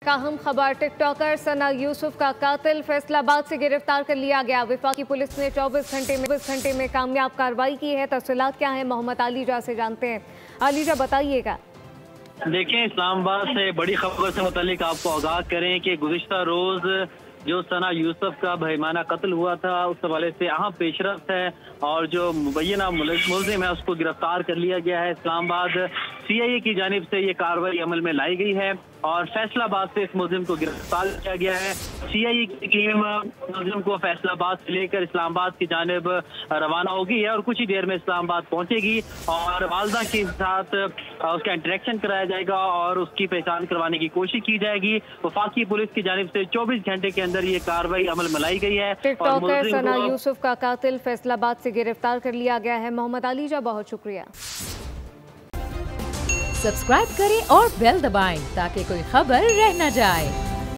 का हम खबर टिकटॉकर सना यूसुफ का कातिल फैसलाबाद से गिरफ्तार कर लिया गया। वफाकी पुलिस ने 24 घंटे में कामयाब कार्रवाई की है। तफसीलात क्या है, मोहम्मद आलीजा से जानते हैं। आलीजा बताइएगा। देखिए, इस्लामाबाद से बड़ी खबर से मुतालिक आपको आगाह करें कि गुज़िश्ता रोज जो सना यूसुफ का बेईमाना कत्ल हुआ था उस हवाले से अहम पेशरफ्त है और जो मुबैना मुलजिम है उसको गिरफ्तार कर लिया गया है। इस्लामाबाद CIA की जानिब से ये कार्रवाई अमल में लाई गई है और फैसलाबाद से इस मुलजिम को गिरफ्तार किया गया है। CIA की टीम मुलजिम को फैसलाबाद से लेकर इस्लामाबाद की जानिब रवाना होगी है और कुछ ही देर में इस्लामाबाद पहुंचेगी और वालदा के साथ उसका इंटरेक्शन कराया जाएगा और उसकी पहचान करवाने की कोशिश की जाएगी। वफाकी पुलिस की जानिब से 24 घंटे के अंदर ये कार्रवाई अमल में लाई गई है। टिकटॉकर सना यूसुफ का कातिल फैसलाबाद से गिरफ्तार कर लिया गया है। मोहम्मद आलीजा, बहुत शुक्रिया। सब्सक्राइब करें और बेल दबाएं ताकि कोई खबर रह न जाए।